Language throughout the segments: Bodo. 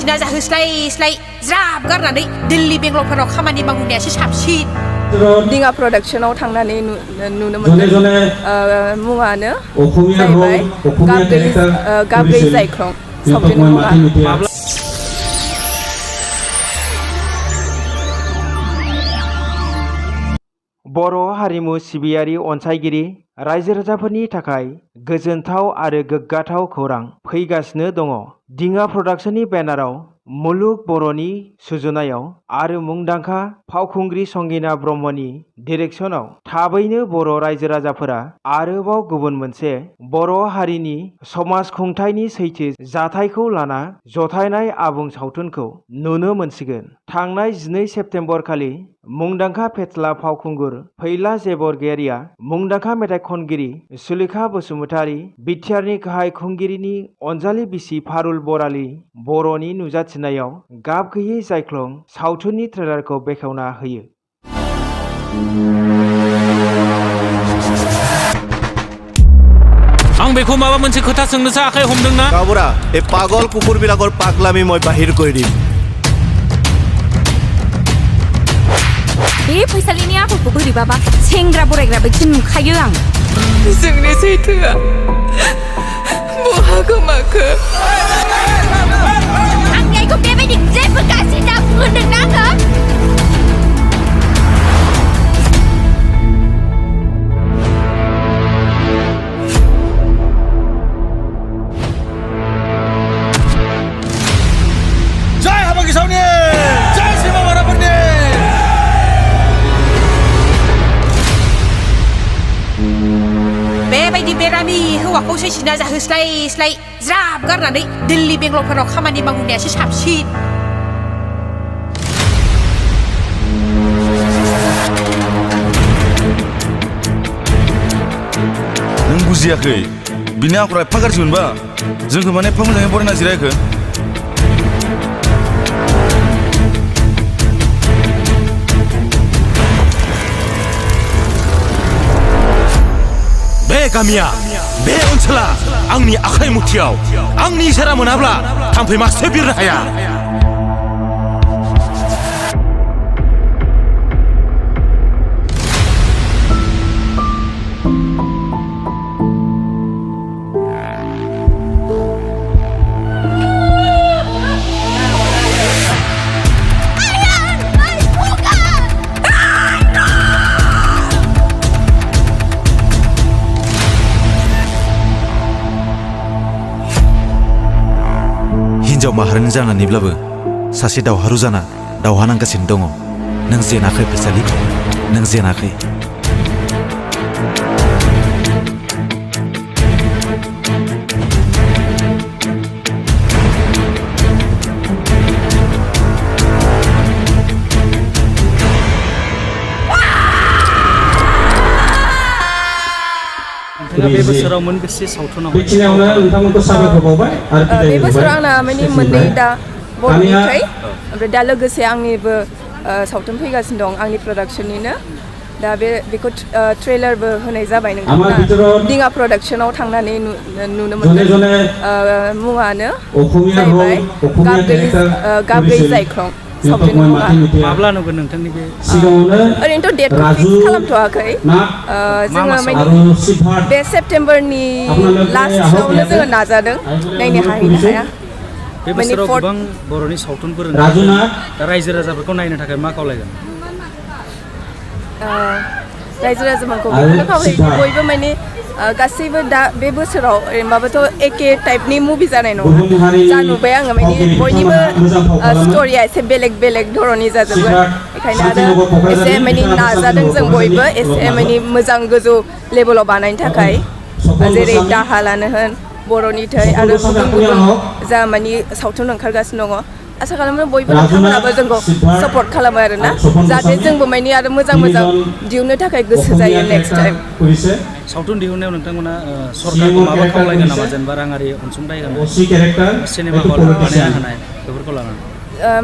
सिना जाहोस्लाय ज्राब गारनानै दिल्ली बेंगलरफोराव खामानि मावनायासो साबसिन। दिङा प्रडाक्शनाव थांनानै नुनो मोनदों मुङानो जाहैबाय गाबै जायख्लं सावथुननि मुङा। बर' हारिमु सिबियारि अनसायगिरि रायजो राजाफोरनि थाखाय गोजोनथाव आरो गोग्गाथाव खौरां फैगासिनो दङ। दिङा प्रडाक्शननि बेनाराव मुलुग बर'नि सुजुनायाव आरो मुंदांखा फावखुंग्रि संगिना ब्रह्मनि डिरेक्सनाव थाबैनो बर' रायजो राजाफोरा आरोबाव गुबुन मोनसे बर' हारिनि समाज खुंथायनि सैथो जाथायखौ लाना जथायनाय आबुं सावथुनखौ नुनो मोनसिगोन। थांनाय 12 सेप्तेम्बर खालि मुंदांखा फेस्ला फावखुंगुर फैला जे बरगयारिया मुंदांखा मेथाइ खनगिरि सुलेखा बसुमतारी, बिटिआरनि गाहाय खुंगिरिनि अनजालि बिसि फारुल बराली बर'नि नुजाथिनायाव गाब गैयै जायख्लं सावथुननि ट्रेलारखौ बेखेवना होयो। आं बेखौ माबा मोनसे खोथा सोंनोसो आखाइ हमदोंना? गाबरा ए पागल कुकुर বিলাকৰ পাগলামি মই বাহিৰ কৰি দিম। बे फैसालिनि आखलखौ बोरैबाबा सेंग्रा बोरायग्रा बायदि नुखायो आं। जोंनि सैथोआ बहा गोमाखो? आंनि आइखौ बेबायदि जेबो गाज्रि दा बुंदोंना आङो? जय हाबा गिसावनि जय सिमा माराफोरनि बेबायदि बेरामि हौवाखौसो सिना जाहोस्लाय ज्राब गारनानै दिल्ली बेंगलरफोराव खामानि मावनायासो साबसिन। नों बुजियाखै बिनि आखला एफा गाज्रि मोनबा जोंखौ माने एफा मोजाङै बरायना जिरायखो? बे गामिया बे ओनसोला आंनि आखाइ मुथियाव। आंनि इसारा मोनाब्ला थाम्फै मासे बिरनो हाया। हिन्जाव माहारिनि जानानैब्लाबो सासे दावहारु जाना दावहा नांगासिनो दङ। नों जेनाखै फैसालि, नों जेनाखै। बे बोसोराव मोनबेसे सावथुनाव बेखिनियावनो नोंथांमोनखौ साबायखर बावबाय आरो बे बोसोराव आंना माने मोननै दा बर'निफ्राय ओमफ्राय दा लोगोसे आंनिबो सावथुन फैगासिनो दं आंनि प्रडाक्शननिनो। दा बेखौ ट्रेलारबो होनाय जाबाय नोंथांमोना दिङा प्रडाक्शनाव थांनानै नुनो मोनदों मुङानो जाहैबाय गाबै जायख्लं सावथुननि मुङा। माब्ला नुगोन नोंथांनि बे? ओरैनोथ' डेटखौ फिक्स खालामथ'वाखै जोङो माने बे सेप्तेम्बरनि लास्टआवनो जोङो नाजादों, नायनो हाहैनो हाया। बे बोसोराव गोबां बर'नि सावथुनफोर दा रायजो राजाफोरखौ नायनो थाखाय मा खावलायगोन? रायजो राजाफोरखौ बेखौनो खावलायो बयबो माने गासैबो दा बे बोसोराव ओरैनोबाबोथ' एखे टाइपनि मुभि जानाय नङा। जा नुबाय आङो माने बयनिबो स्ट'रिया एसे बेलेग बेलेग धरननि जाजोबगोन। बेखायनो आरो एसे माने नाजादों जों बयबो एसे माने मोजां गोजौ लेभेलाव बानायनो थाखाय, जेरै दाहालानो होन बर'नि थै आरो गुबुन गुबुन जा माने सावथुन ओंखारगासिनो दङ। आसा खालामो बयबो नोंथांमोनाबो जोंखौ सापर्ट खालामो आरोना, जाहाथे जोंबो माने आरो मोजां मोजां दिहुननो थाखाय गोसो जायो नेक्स्ट टाइम। सावथुन दिहुननायाव नोंथांमोना सरकारखौ माबा खावलायगोन नामा? जेनेबा राङारि अनसुंथाइ होनाय, सिनेमा हल बानायना होनाय बेफोरखौ लानानै?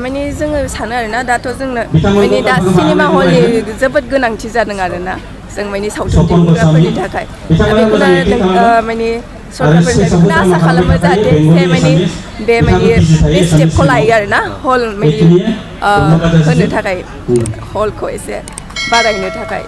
माने जोङो सानो आरोना दाथ' जोंनो माने दा सिनेमा हलनि जोबोद गोनांथि जादों आरोना जों माने सावथुन दिहुनग्राफोरनि थाखाय। दा बेखौनो माने सरकारफोरनिफ्राय बेखौनो आसा खालामो जाहाथे एसे माने बे स्टेपखौ लायो आरो ना हल माने होनो थाखाय हलखौ एसे बारायनो थाखाय